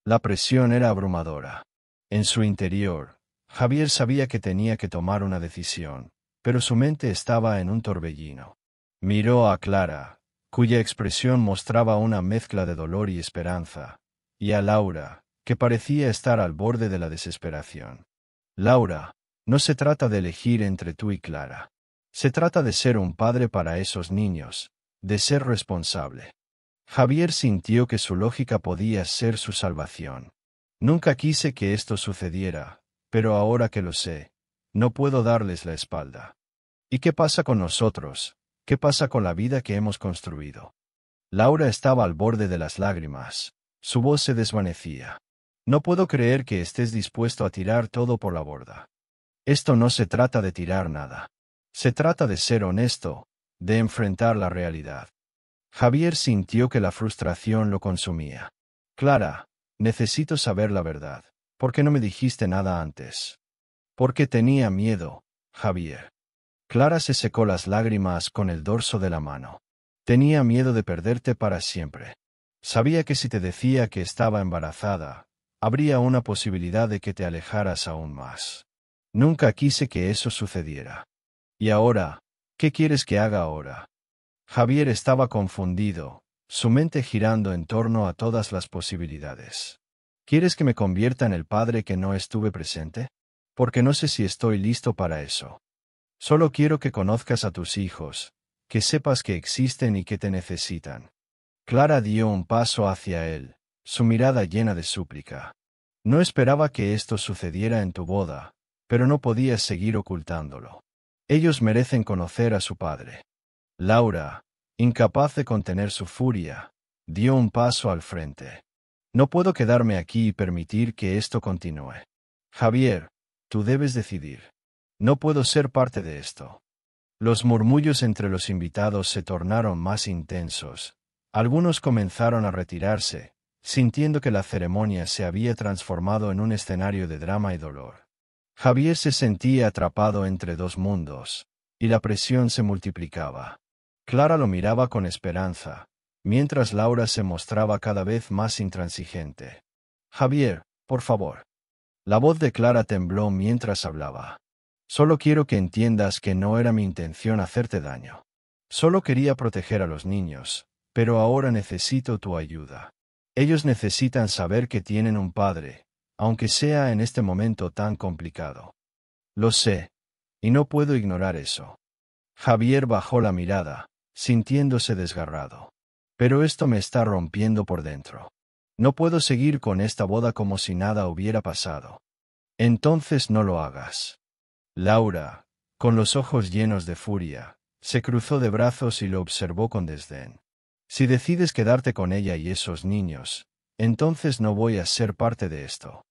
La presión era abrumadora. En su interior, Javier sabía que tenía que tomar una decisión, pero su mente estaba en un torbellino. Miró a Clara, cuya expresión mostraba una mezcla de dolor y esperanza, y a Laura, que parecía estar al borde de la desesperación. Laura, no se trata de elegir entre tú y Clara. Se trata de ser un padre para esos niños, de ser responsable. Javier sintió que su lógica podía ser su salvación. Nunca quise que esto sucediera, pero ahora que lo sé, no puedo darles la espalda. ¿Y qué pasa con nosotros? ¿Qué pasa con la vida que hemos construido? Laura estaba al borde de las lágrimas. Su voz se desvanecía. No puedo creer que estés dispuesto a tirar todo por la borda. Esto no se trata de tirar nada. Se trata de ser honesto, de enfrentar la realidad. Javier sintió que la frustración lo consumía. Clara, necesito saber la verdad. ¿Por qué no me dijiste nada antes? Porque tenía miedo, Javier. Clara se secó las lágrimas con el dorso de la mano. Tenía miedo de perderte para siempre. Sabía que si te decía que estaba embarazada, habría una posibilidad de que te alejaras aún más. Nunca quise que eso sucediera. ¿Y ahora? ¿Qué quieres que haga ahora? Javier estaba confundido, su mente girando en torno a todas las posibilidades. ¿Quieres que me convierta en el padre que no estuve presente? Porque no sé si estoy listo para eso. Solo quiero que conozcas a tus hijos, que sepas que existen y que te necesitan. Clara dio un paso hacia él, su mirada llena de súplica. No esperaba que esto sucediera en tu boda, pero no podías seguir ocultándolo. Ellos merecen conocer a su padre. Laura, incapaz de contener su furia, dio un paso al frente. No puedo quedarme aquí y permitir que esto continúe. Javier, tú debes decidir. No puedo ser parte de esto. Los murmullos entre los invitados se tornaron más intensos. Algunos comenzaron a retirarse, sintiendo que la ceremonia se había transformado en un escenario de drama y dolor. Javier se sentía atrapado entre dos mundos, y la presión se multiplicaba. Clara lo miraba con esperanza, mientras Laura se mostraba cada vez más intransigente. Javier, por favor. La voz de Clara tembló mientras hablaba. Solo quiero que entiendas que no era mi intención hacerte daño. Solo quería proteger a los niños, pero ahora necesito tu ayuda. Ellos necesitan saber que tienen un padre, aunque sea en este momento tan complicado. Lo sé, y no puedo ignorar eso. Javier bajó la mirada, sintiéndose desgarrado. Pero esto me está rompiendo por dentro. No puedo seguir con esta boda como si nada hubiera pasado. Entonces no lo hagas. Laura, con los ojos llenos de furia, se cruzó de brazos y lo observó con desdén. Si decides quedarte con ella y esos niños, entonces no voy a ser parte de esto.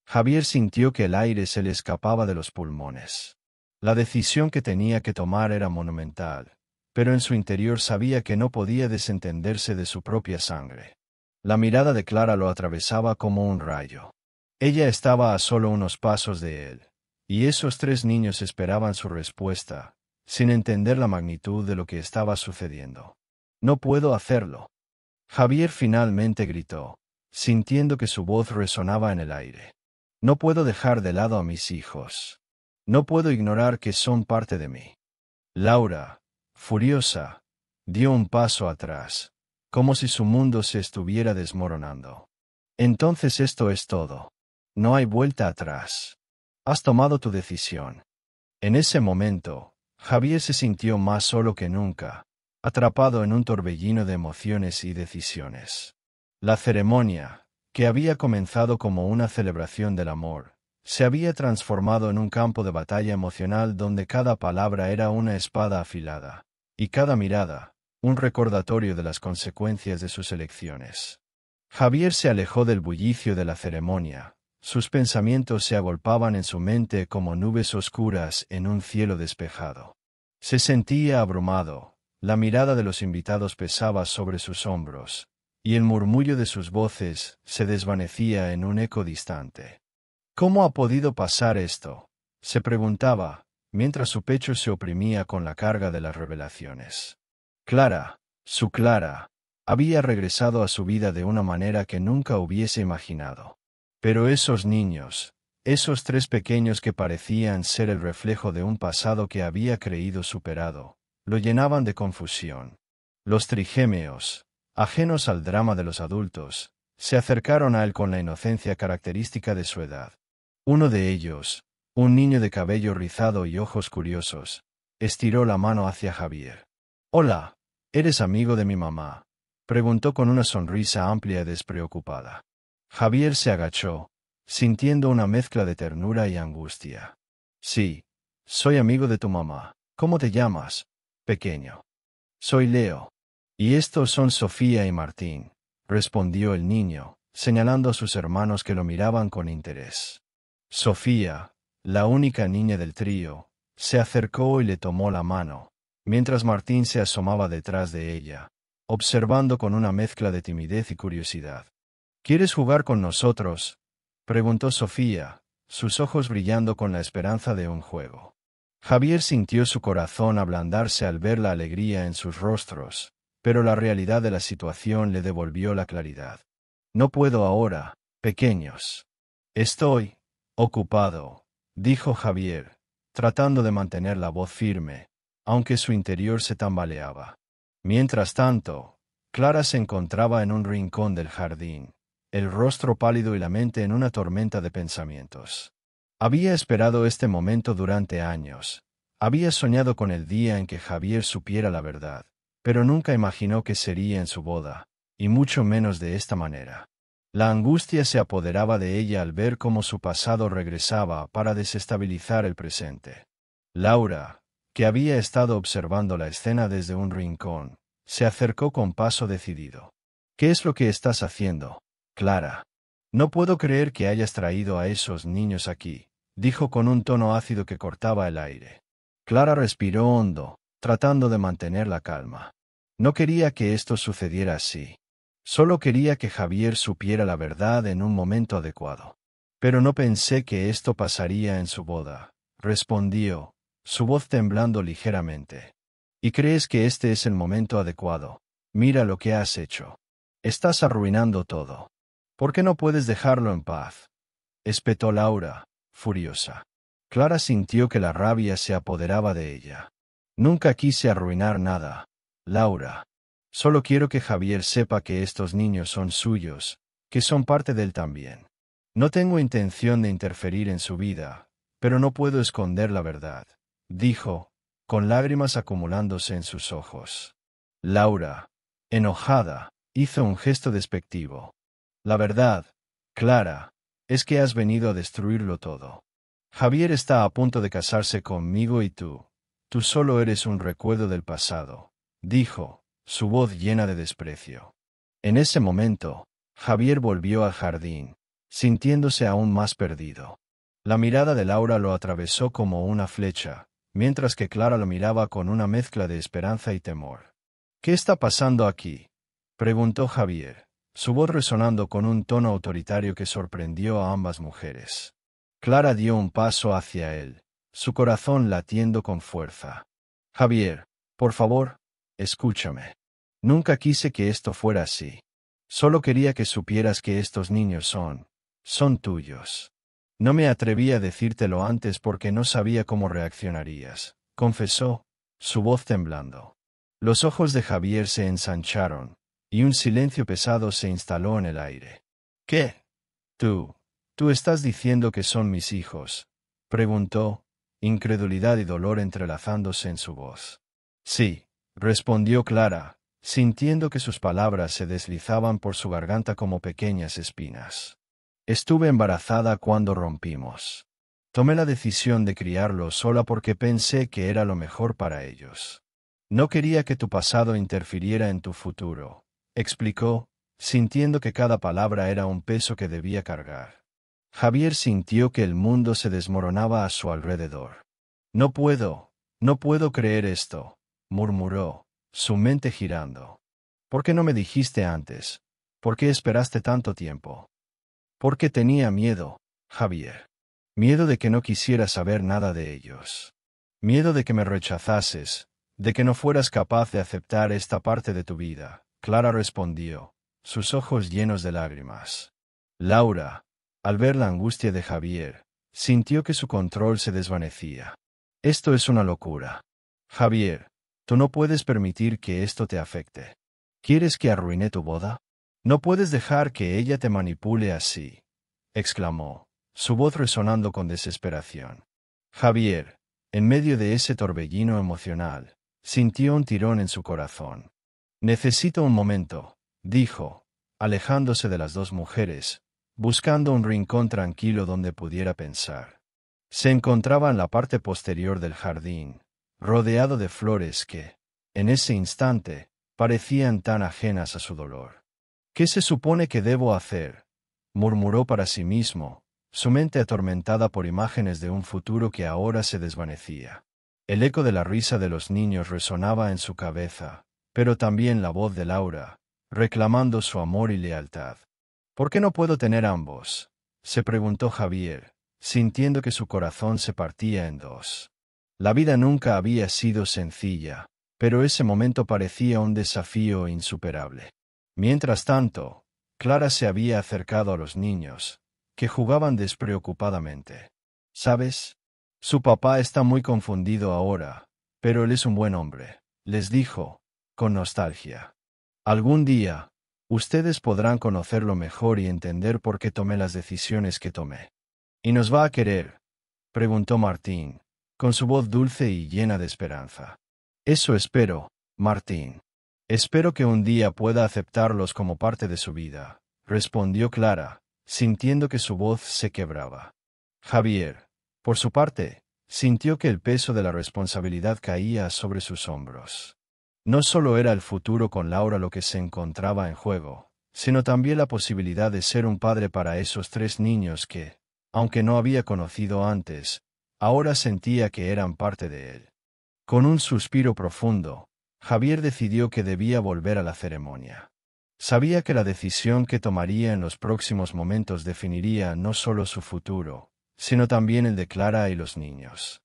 Javier sintió que el aire se le escapaba de los pulmones. La decisión que tenía que tomar era monumental, pero en su interior sabía que no podía desentenderse de su propia sangre. La mirada de Clara lo atravesaba como un rayo. Ella estaba a solo unos pasos de él, y esos tres niños esperaban su respuesta, sin entender la magnitud de lo que estaba sucediendo. No puedo hacerlo. Javier finalmente gritó, sintiendo que su voz resonaba en el aire. No puedo dejar de lado a mis hijos. No puedo ignorar que son parte de mí. Laura, furiosa, dio un paso atrás, como si su mundo se estuviera desmoronando. Entonces esto es todo. No hay vuelta atrás. Has tomado tu decisión. En ese momento, Javier se sintió más solo que nunca, atrapado en un torbellino de emociones y decisiones. La ceremonia, que había comenzado como una celebración del amor, se había transformado en un campo de batalla emocional donde cada palabra era una espada afilada, y cada mirada, un recordatorio de las consecuencias de sus elecciones. Javier se alejó del bullicio de la ceremonia, Sus pensamientos se agolpaban en su mente como nubes oscuras en un cielo despejado. Se sentía abrumado, la mirada de los invitados pesaba sobre sus hombros, y el murmullo de sus voces se desvanecía en un eco distante. ¿Cómo ha podido pasar esto?, se preguntaba, mientras su pecho se oprimía con la carga de las revelaciones. Clara, su Clara, había regresado a su vida de una manera que nunca hubiese imaginado. Pero esos niños, esos tres pequeños que parecían ser el reflejo de un pasado que había creído superado, lo llenaban de confusión. Los trigémeos, ajenos al drama de los adultos, se acercaron a él con la inocencia característica de su edad. Uno de ellos, un niño de cabello rizado y ojos curiosos, estiró la mano hacia Javier. «Hola, ¿eres amigo de mi mamá?», preguntó con una sonrisa amplia y despreocupada. Javier se agachó, sintiendo una mezcla de ternura y angustia. «Sí, soy amigo de tu mamá. ¿Cómo te llamas, pequeño?» «Soy Leo. Y estos son Sofía y Martín», respondió el niño, señalando a sus hermanos que lo miraban con interés. Sofía, la única niña del trío, se acercó y le tomó la mano, mientras Martín se asomaba detrás de ella, observando con una mezcla de timidez y curiosidad. «¿Quieres jugar con nosotros?», preguntó Sofía, sus ojos brillando con la esperanza de un juego. Javier sintió su corazón ablandarse al ver la alegría en sus rostros, pero la realidad de la situación le devolvió la claridad. «No puedo ahora, pequeños. Estoy ocupado», dijo Javier, tratando de mantener la voz firme, aunque su interior se tambaleaba. Mientras tanto, Clara se encontraba en un rincón del jardín, el rostro pálido y la mente en una tormenta de pensamientos. Había esperado este momento durante años. Había soñado con el día en que Javier supiera la verdad, pero nunca imaginó que sería en su boda, y mucho menos de esta manera. La angustia se apoderaba de ella al ver cómo su pasado regresaba para desestabilizar el presente. Laura, que había estado observando la escena desde un rincón, se acercó con paso decidido. «¿Qué es lo que estás haciendo, Clara? No puedo creer que hayas traído a esos niños aquí», dijo con un tono ácido que cortaba el aire. Clara respiró hondo, tratando de mantener la calma. No quería que esto sucediera así. Solo quería que Javier supiera la verdad en un momento adecuado. «Pero no pensé que esto pasaría en su boda», respondió, su voz temblando ligeramente. «¿Y crees que este es el momento adecuado? Mira lo que has hecho. Estás arruinando todo. ¿Por qué no puedes dejarlo en paz?», espetó Laura, furiosa. Clara sintió que la rabia se apoderaba de ella. «Nunca quise arruinar nada, Laura. Solo quiero que Javier sepa que estos niños son suyos, que son parte de él también. No tengo intención de interferir en su vida, pero no puedo esconder la verdad», dijo, con lágrimas acumulándose en sus ojos. Laura, enojada, hizo un gesto despectivo. «La verdad, Clara, es que has venido a destruirlo todo. Javier está a punto de casarse conmigo y tú solo eres un recuerdo del pasado», dijo, su voz llena de desprecio. En ese momento, Javier volvió al jardín, sintiéndose aún más perdido. La mirada de Laura lo atravesó como una flecha, mientras que Clara lo miraba con una mezcla de esperanza y temor. «¿Qué está pasando aquí?», preguntó Javier, su voz resonando con un tono autoritario que sorprendió a ambas mujeres. Clara dio un paso hacia él, su corazón latiendo con fuerza. «Javier, por favor, escúchame. Nunca quise que esto fuera así. Solo quería que supieras que estos niños son tuyos. No me atreví a decírtelo antes porque no sabía cómo reaccionarías», confesó, su voz temblando. Los ojos de Javier se ensancharon, y un silencio pesado se instaló en el aire. «¿Qué? ¿Tú estás diciendo que son mis hijos?», preguntó, incredulidad y dolor entrelazándose en su voz. «Sí», respondió Clara, sintiendo que sus palabras se deslizaban por su garganta como pequeñas espinas. «Estuve embarazada cuando rompimos. Tomé la decisión de criarlos sola porque pensé que era lo mejor para ellos. No quería que tu pasado interfiriera en tu futuro», explicó, sintiendo que cada palabra era un peso que debía cargar. Javier sintió que el mundo se desmoronaba a su alrededor. No puedo creer esto, murmuró, su mente girando. ¿Por qué no me dijiste antes? ¿Por qué esperaste tanto tiempo? Porque tenía miedo, Javier. Miedo de que no quisiera saber nada de ellos. Miedo de que me rechazases, de que no fueras capaz de aceptar esta parte de tu vida, Clara respondió, sus ojos llenos de lágrimas. Laura, al ver la angustia de Javier, sintió que su control se desvanecía. Esto es una locura. Javier, tú no puedes permitir que esto te afecte. ¿Quieres que arruine tu boda? No puedes dejar que ella te manipule así, exclamó, su voz resonando con desesperación. Javier, en medio de ese torbellino emocional, sintió un tirón en su corazón. Necesito un momento, dijo, alejándose de las dos mujeres, buscando un rincón tranquilo donde pudiera pensar. Se encontraba en la parte posterior del jardín, rodeado de flores que, en ese instante, parecían tan ajenas a su dolor. ¿Qué se supone que debo hacer?, murmuró para sí mismo, su mente atormentada por imágenes de un futuro que ahora se desvanecía. El eco de la risa de los niños resonaba en su cabeza, pero también la voz de Laura, reclamando su amor y lealtad. ¿Por qué no puedo tener ambos?, se preguntó Javier, sintiendo que su corazón se partía en dos. La vida nunca había sido sencilla, pero ese momento parecía un desafío insuperable. Mientras tanto, Clara se había acercado a los niños, que jugaban despreocupadamente. ¿Sabes? Su papá está muy confundido ahora, pero él es un buen hombre, les dijo, con nostalgia. Algún día, ustedes podrán conocerlo mejor y entender por qué tomé las decisiones que tomé. ¿Y nos va a querer?, preguntó Martín, con su voz dulce y llena de esperanza. Eso espero, Martín. Espero que un día pueda aceptarlos como parte de su vida, respondió Clara, sintiendo que su voz se quebraba. Javier, por su parte, sintió que el peso de la responsabilidad caía sobre sus hombros. No solo era el futuro con Laura lo que se encontraba en juego, sino también la posibilidad de ser un padre para esos tres niños que, aunque no había conocido antes, ahora sentía que eran parte de él. Con un suspiro profundo, Javier decidió que debía volver a la ceremonia. Sabía que la decisión que tomaría en los próximos momentos definiría no solo su futuro, sino también el de Clara y los niños.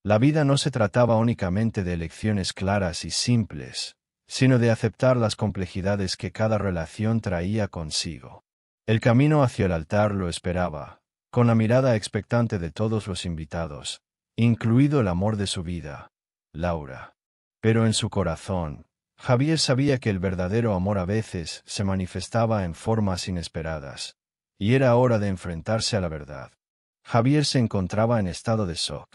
La vida no se trataba únicamente de elecciones claras y simples, sino de aceptar las complejidades que cada relación traía consigo. El camino hacia el altar lo esperaba, con la mirada expectante de todos los invitados, incluido el amor de su vida, Laura. Pero en su corazón, Javier sabía que el verdadero amor a veces se manifestaba en formas inesperadas, y era hora de enfrentarse a la verdad. Javier se encontraba en estado de shock.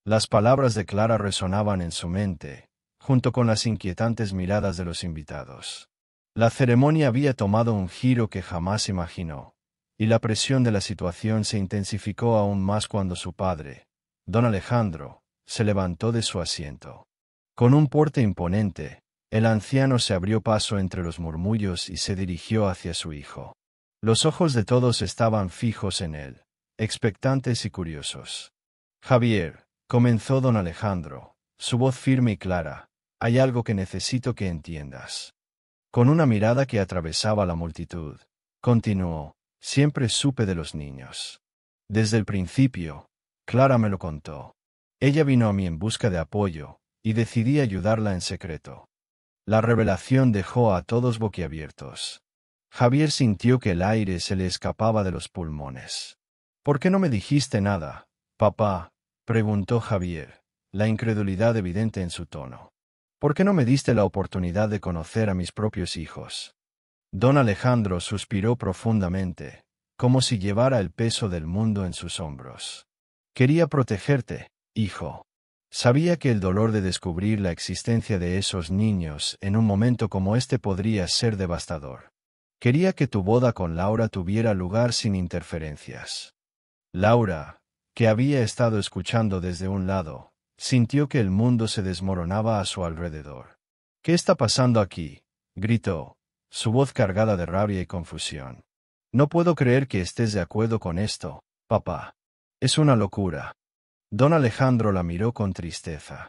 Las palabras de Clara resonaban en su mente, junto con las inquietantes miradas de los invitados. La ceremonia había tomado un giro que jamás imaginó, y la presión de la situación se intensificó aún más cuando su padre, don Alejandro, se levantó de su asiento. Con un porte imponente, el anciano se abrió paso entre los murmullos y se dirigió hacia su hijo. Los ojos de todos estaban fijos en él, expectantes y curiosos. Javier, comenzó don Alejandro, su voz firme y clara, hay algo que necesito que entiendas. Con una mirada que atravesaba la multitud, continuó, siempre supe de los niños. Desde el principio, Clara me lo contó. Ella vino a mí en busca de apoyo, y decidí ayudarla en secreto. La revelación dejó a todos boquiabiertos. Javier sintió que el aire se le escapaba de los pulmones. ¿Por qué no me dijiste nada, papá?, preguntó Javier, la incredulidad evidente en su tono. ¿Por qué no me diste la oportunidad de conocer a mis propios hijos? Don Alejandro suspiró profundamente, como si llevara el peso del mundo en sus hombros. Quería protegerte, hijo. Sabía que el dolor de descubrir la existencia de esos niños en un momento como este podría ser devastador. Quería que tu boda con Laura tuviera lugar sin interferencias. Laura, que había estado escuchando desde un lado, sintió que el mundo se desmoronaba a su alrededor. ¿Qué está pasando aquí?, gritó, su voz cargada de rabia y confusión. No puedo creer que estés de acuerdo con esto, Papá. Es una locura. Don Alejandro la miró con tristeza.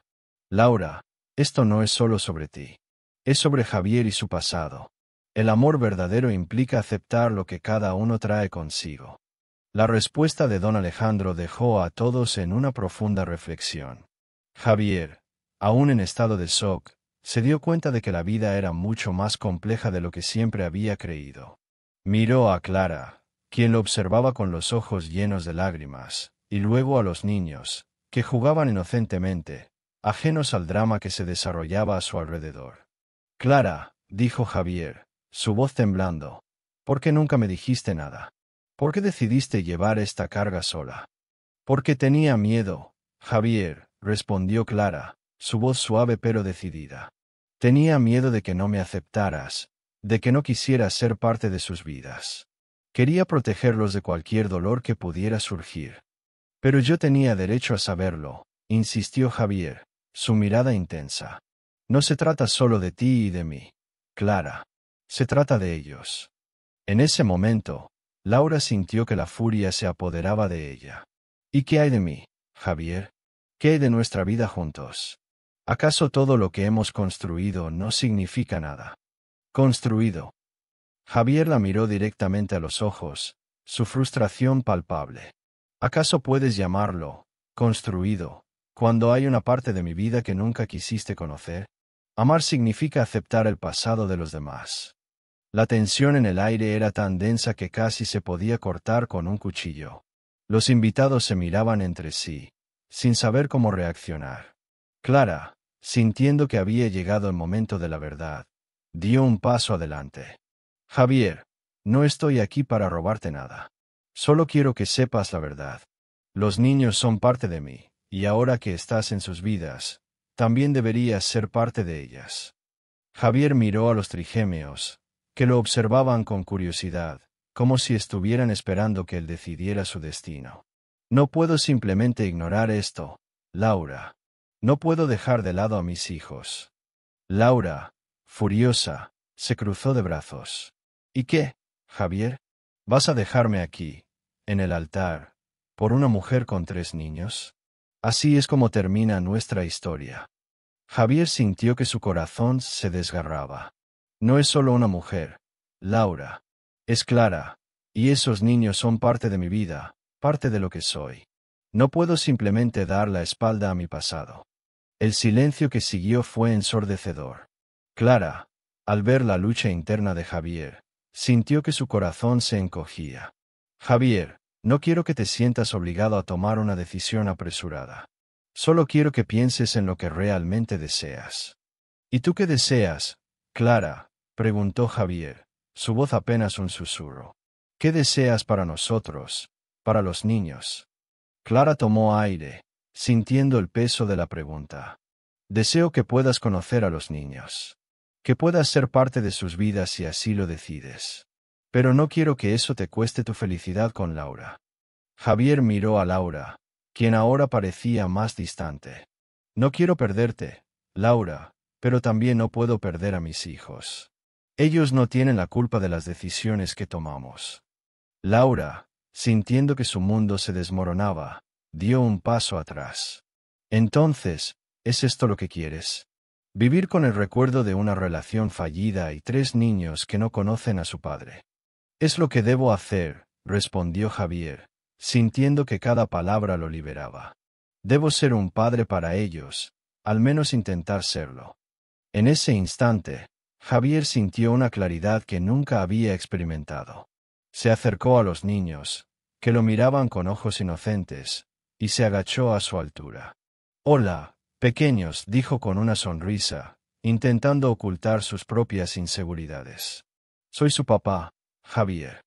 Laura, esto no es solo sobre ti. Es sobre Javier y su pasado. El amor verdadero implica aceptar lo que cada uno trae consigo. La respuesta de don Alejandro dejó a todos en una profunda reflexión. Javier, aún en estado de shock, se dio cuenta de que la vida era mucho más compleja de lo que siempre había creído. Miró a Clara, quien lo observaba con los ojos llenos de lágrimas, y luego a los niños, que jugaban inocentemente, ajenos al drama que se desarrollaba a su alrededor. Clara, dijo Javier, su voz temblando, ¿por qué nunca me dijiste nada? ¿Por qué decidiste llevar esta carga sola? Porque tenía miedo, Javier, respondió Clara, su voz suave pero decidida. Tenía miedo de que no me aceptaras, de que no quisieras ser parte de sus vidas. Quería protegerlos de cualquier dolor que pudiera surgir. Pero yo tenía derecho a saberlo, insistió Javier, su mirada intensa. No se trata solo de ti y de mí, Clara. Se trata de ellos. En ese momento, Laura sintió que la furia se apoderaba de ella. ¿Y qué hay de mí, Javier? ¿Qué hay de nuestra vida juntos? ¿Acaso todo lo que hemos construido no significa nada? Construido. Javier la miró directamente a los ojos, su frustración palpable. ¿Acaso puedes llamarlo construido cuando hay una parte de mi vida que nunca quisiste conocer? Amar significa aceptar el pasado de los demás. La tensión en el aire era tan densa que casi se podía cortar con un cuchillo. Los invitados se miraban entre sí, sin saber cómo reaccionar. Clara, sintiendo que había llegado el momento de la verdad, dio un paso adelante. Javier, no estoy aquí para robarte nada. Solo quiero que sepas la verdad. Los niños son parte de mí, y ahora que estás en sus vidas, también deberías ser parte de ellas. Javier miró a los trigémeos, que lo observaban con curiosidad, como si estuvieran esperando que él decidiera su destino. No puedo simplemente ignorar esto, Laura. No puedo dejar de lado a mis hijos. Laura, furiosa, se cruzó de brazos. ¿Y qué, Javier? ¿Vas a dejarme aquí, en el altar, por una mujer con 3 niños? Así es como termina nuestra historia. Javier sintió que su corazón se desgarraba. No es solo una mujer, Laura. Es Clara, y esos niños son parte de mi vida, parte de lo que soy. No puedo simplemente dar la espalda a mi pasado. El silencio que siguió fue ensordecedor. Clara, al ver la lucha interna de Javier, sintió que su corazón se encogía. Javier, no quiero que te sientas obligado a tomar una decisión apresurada. Solo quiero que pienses en lo que realmente deseas. ¿Y tú qué deseas, Clara? Preguntó Javier, su voz apenas un susurro. ¿Qué deseas para nosotros, para los niños? Clara tomó aire, sintiendo el peso de la pregunta. Deseo que puedas conocer a los niños. Que puedas ser parte de sus vidas si así lo decides. Pero no quiero que eso te cueste tu felicidad con Laura. Javier miró a Laura, quien ahora parecía más distante. No quiero perderte, Laura, pero también no puedo perder a mis hijos. Ellos no tienen la culpa de las decisiones que tomamos. Laura, sintiendo que su mundo se desmoronaba, dio un paso atrás. Entonces, ¿es esto lo que quieres? Vivir con el recuerdo de una relación fallida y 3 niños que no conocen a su padre. Es lo que debo hacer, respondió Javier, sintiendo que cada palabra lo liberaba. Debo ser un padre para ellos, al menos intentar serlo. En ese instante, Javier sintió una claridad que nunca había experimentado. Se acercó a los niños, que lo miraban con ojos inocentes, y se agachó a su altura. Hola, pequeños, dijo con una sonrisa, intentando ocultar sus propias inseguridades. Soy su papá, Javier.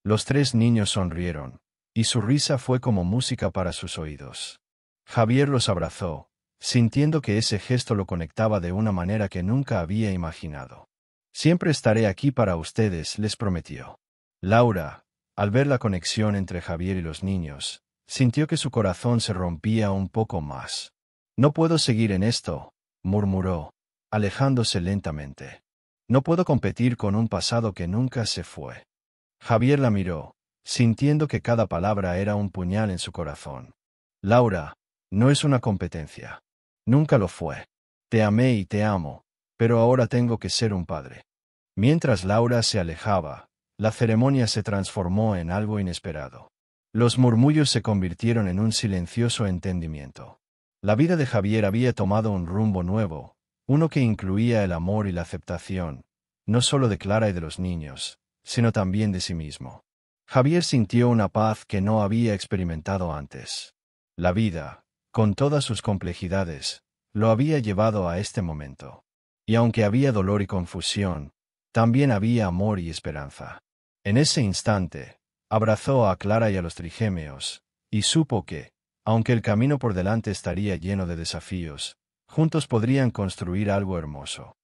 Los 3 niños sonrieron, y su risa fue como música para sus oídos. Javier los abrazó, sintiendo que ese gesto lo conectaba de una manera que nunca había imaginado. Siempre estaré aquí para ustedes, les prometió. Laura, al ver la conexión entre Javier y los niños, sintió que su corazón se rompía un poco más. No puedo seguir en esto, murmuró, alejándose lentamente. No puedo competir con un pasado que nunca se fue. Javier la miró, sintiendo que cada palabra era un puñal en su corazón. Laura, no es una competencia. Nunca lo fue. Te amé y te amo, pero ahora tengo que ser un padre. Mientras Laura se alejaba, la ceremonia se transformó en algo inesperado. Los murmullos se convirtieron en un silencioso entendimiento. La vida de Javier había tomado un rumbo nuevo, uno que incluía el amor y la aceptación, no solo de Clara y de los niños, sino también de sí mismo. Javier sintió una paz que no había experimentado antes. La vida, con todas sus complejidades, lo había llevado a este momento. Y aunque había dolor y confusión, también había amor y esperanza. En ese instante, abrazó a Clara y a los trigémeos, y supo que, aunque el camino por delante estaría lleno de desafíos, juntos podrían construir algo hermoso.